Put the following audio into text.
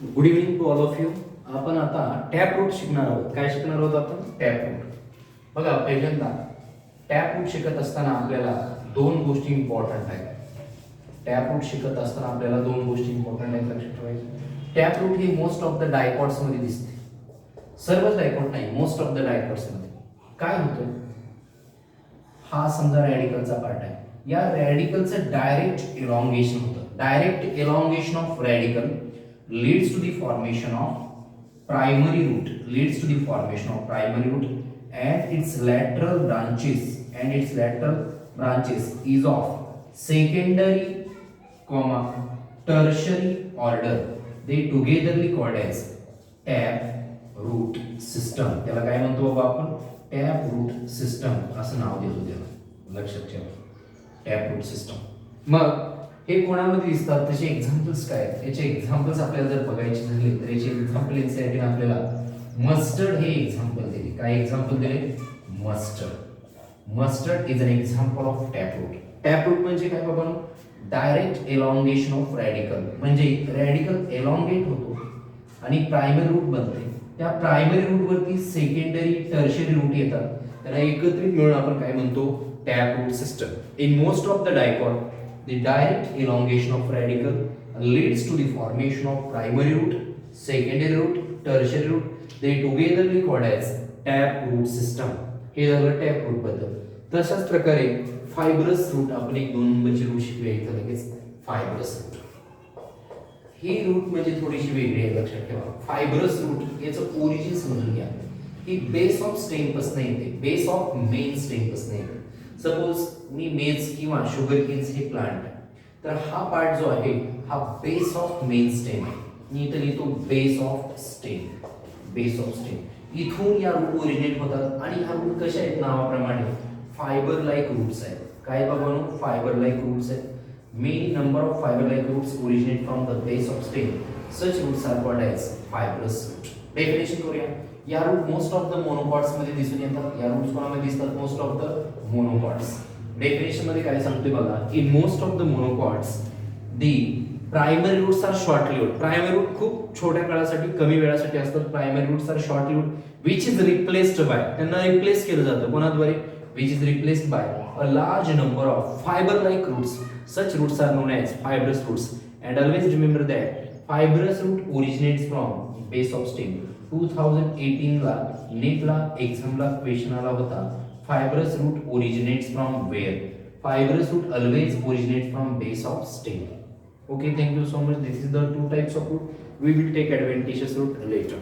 Good evening to all of you. आपण आता tap route शिकणार आहोत. काय शिकणार आहोत आपण? Tap root. बघा, पहिल्यांदा टॅप रूट शिकत असताना आपल्याला दोन गोष्टी इम्पॉर्टंट आहेत. टॅप रूट शिकत असताना आपल्याला दोन गोष्टी इम्पॉर्टंट आहेत, लक्षात ठेवायची. टॅप रूट ही मोस्ट ऑफ द डायकॉट्स मध्ये दिसते. सर्वच डायकॉट नाही, मोस्ट ऑफ द डायकॉट्स मध्ये. काय होतं? हा समजा रॅडिकलचा पार्ट आहे. या रॅडिकलचं डायरेक्ट इलॉंगेशन होतं. Direct elongation of radical leads to the formation of primary root, and its lateral branches is of secondary tertiary order. They togetherly called as tap root system. त्याला काय म्हणतो बाबा आपण? टॅप रूट सिस्टम असं नाव देतो त्याला, लक्षात ठेवा. Tap root system. मग हे कोणामध्ये दिसतात, त्याचे एक्झाम्पल्स काय आहेत? याचे एक्झाम्पल्स आपल्याला जर बघायचे झाले तर याचे एक्झाम्पल इन्साइड आपल्याला मस्टर्ड हे एक्झाम्पल दिले. काय एक्झाम्पल दिले? Mustard is an example of tap root. Tap root म्हणजे काय बाबा? Direct elongation of radical. म्हणजे रॅडिकल एलॉंगेट होतो आणि प्रायमरी रूट बनते. त्या प्रायमरी रूट वरती सेकंडरी टर्शियरी रूट येतात. त्याला एकत्रित मिळून आपण काय म्हणतो? Tap root system. In most of the dicot the direct elongation of radical leads to the formation of primary root, secondary root, tertiary root. They togetherly called as tap root system. हे झालं tap route बद्दल. तशाच प्रकारे fibrous route, आपण एक दोन नंबरची route शिकूया इथं लगेच. फायब्रस रूट ही रूट म्हणजे थोडीशी वेगळी आहे, लक्षात ठेवा. फायब्रस रूट याचं ओरिजिन समजून घ्या. ही बेस ऑफ स्टेम पासून येते, बेस ऑफ मेन स्टेम पासून येते. सपोज मी मेज किंवा शुगर केन्स हे प्लांट, तर हा पार्ट जो आहे हा बेस ऑफ मेन स्टेम आहे. मी इथं लिहितो बेस ऑफ स्टेम. इथून या रूट ओरिजिनेट होतात आणि ह्या रूट कशा आहेत? नावाप्रमाणे फायबर लाईक रूट्स आहेत. काय बाबांनो? फायबर लाईक रूट्स आहेत. Many number of fibre like roots originate from the base of stem. Such roots are called as fibrous root. Definition करूया. या root most of the monocots मध्ये दिसून येतात. या रूट्स कोणामध्ये दिसतात? Most of the monocots. Definition मध्ये काय सांगतोय बघा? In most of the monocots the primary roots are short lived. Primary root खूप छोट्या काळासाठी, कमी वेळासाठी असतात. Primary roots are short lived which is replaced by, त्यांना रिप्लेस केलं जातं कोणाद्वारे? Which is replaced by a large number of fibre like roots. Such roots are known as fibrous roots. And always remember that fibrous root originates from base of stem. 2018 ला नीटला एक्झामला question आला होता, fibrous root originates from where? Fibrous root always originates from base of stem. Okay, thank you so much. This is the two types of root. We will take adventitious root later.